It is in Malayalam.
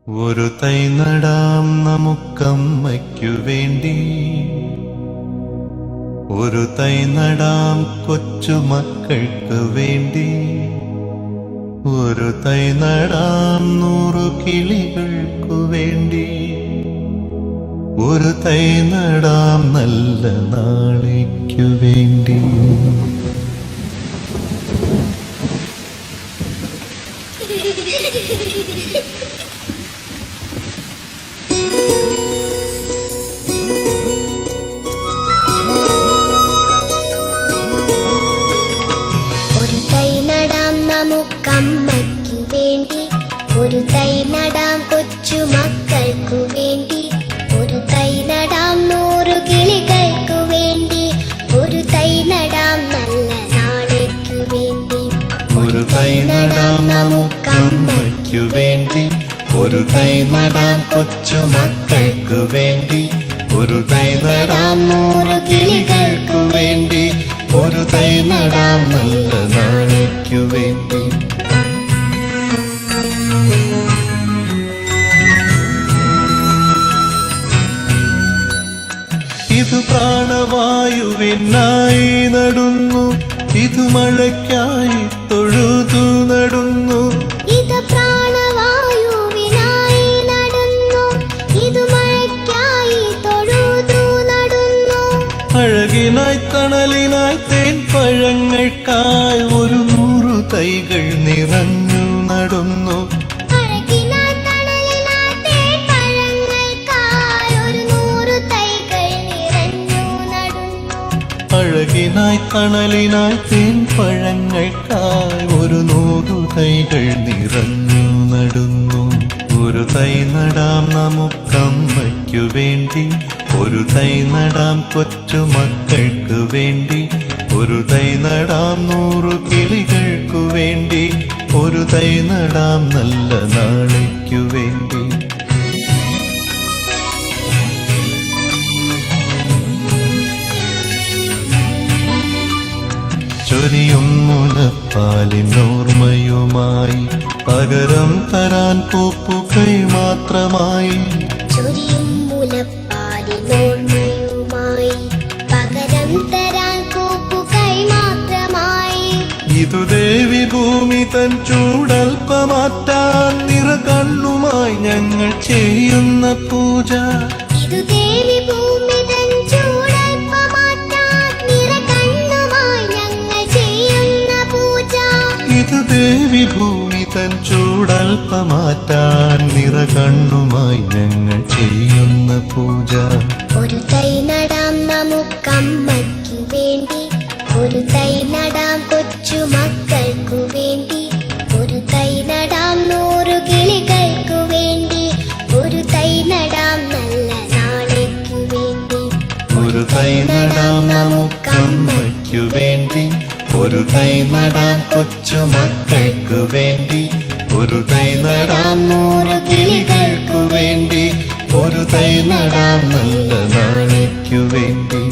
ഒരു തൈ നടാം നമുക്കമ്മയ്ക്കു വേണ്ടി, ഒരു തൈ നടാം കൊച്ചുമക്കൾക്ക് വേണ്ടി, ഒരു തൈ നടാം 100 കിളികൾക്കു വേണ്ടി, ഒരു തൈ നടാം നല്ല നാളേക്കു വേണ്ടി. ഒരു തൈ നടാം നമുക്കമ്മയ്ക്കു വേണ്ടി, ഒരു തൈ നടാം കൊച്ചുമക്കൾക്കു വേണ്ടി, ഒരു തൈ നടാം 100 കിളികൾക്കു വേണ്ടി, ഒരു തൈ നടാം നല്ല നാളേക്കു വേണ്ടി. ഒരു തൈ നടാം നമുക്കമ്മയ്ക്കു വേണ്ടി, ഒരു തൈ നടാം കൊച്ചുമക്കൾക്കു വേണ്ടി, ഒരു തൈ നടാം 100 കിളികൾക്കു വേണ്ടി, ഒരു തൈ നടാം നല്ല നാളേക്കു വേണ്ടി. ഇത് പ്രാണവായുവിനായി നടുന്നു, ഇത് മഴയ്ക്കായി തൊഴുതു നടുന്നു, ഇത് പ്രാണവായുവിനായി നടുന്നു, ഇത് മഴയ്ക്കായി തൊഴുതു നടുന്നു. അഴകിനായി തണലിനായി തേൻ പഴങ്ങൾക്കായി 100 തൈകൾ നിറഞ്ഞു നടുന്നു, അഴകിനായി തണലിനായി തേൻ പഴങ്ങൾക്കായി 100 തൈകൾ നിറഞ്ഞു നടുന്നു. അഴകിനായി തണലിനായി തേൻ പഴങ്ങൾക്കായി 100 തൈകൾ നിറഞ്ഞു നടുന്നു. ഒരു തൈ നടാം നമുക്കമ്മയ്ക്കു വേണ്ടി, ഒരു തൈ നടാം കൊച്ചുമക്കൾക്ക് വേണ്ടി, ഒരു തൈ നടാം 100 കിളികൾക്കു വേണ്ടി, ഒരു തൈ നടാം നല്ല നാളേക്കു വേണ്ടി. ചൊരിയും മുലപ്പാലിനോർമ്മയുമായി പകരം തരാൻ പൂപ്പുകൈ മാത്രമായി, ചൊരിയും മുലപ്പാലിനോർമ്മയുമായി പകരം തരാൻ പൂപ്പുകൈ മാത്രമായി. ഇതു ദേവി ഭൂമി തൻ ചൂടൽപ്പമാറ്റാൻ നിറകണ്ണുമായി ഞങ്ങൾ ചെയ്യുന്ന പൂജ, ഇതു ദേവി ഭൂമി തൻ ചൂടൽപ്പമാറ്റാൻ നിറകണ്ണുമായി ഞങ്ങൾ ചെയ്യുന്ന പൂജ. ഇത് ദേവി ഭൂമി തൻ ചൂടൽപ്പമാറ്റാൻ നിറകണ്ണുമായി ഞങ്ങൾ ചെയ്യുന്ന പൂജ. ഒരു തൈ നടാം നമുക്കമ്മയ്ക്കു വേണ്ടി, ഒരു തൈ നടാം കൊച്ചുമക്കൾക്കു വേണ്ടി, ഒരു തൈ നടാം 100 കിളികൾക്കു വേണ്ടി, ഒരു തൈ നടാം നല്ല നാളേക്കു വേണ്ടി. ഒരു തൈ നടാം നമുക്കമ്മയ്ക്കു വേണ്ടി, ഒരു തൈ നടാം കൊച്ചുമക്കൾക്കു വേണ്ടി, ഒരു തൈ നടാം 100 കിളികൾക്കു വേണ്ടി, ഒരു തൈ നടാം നല്ല നാളേക്കു വേണ്ടി.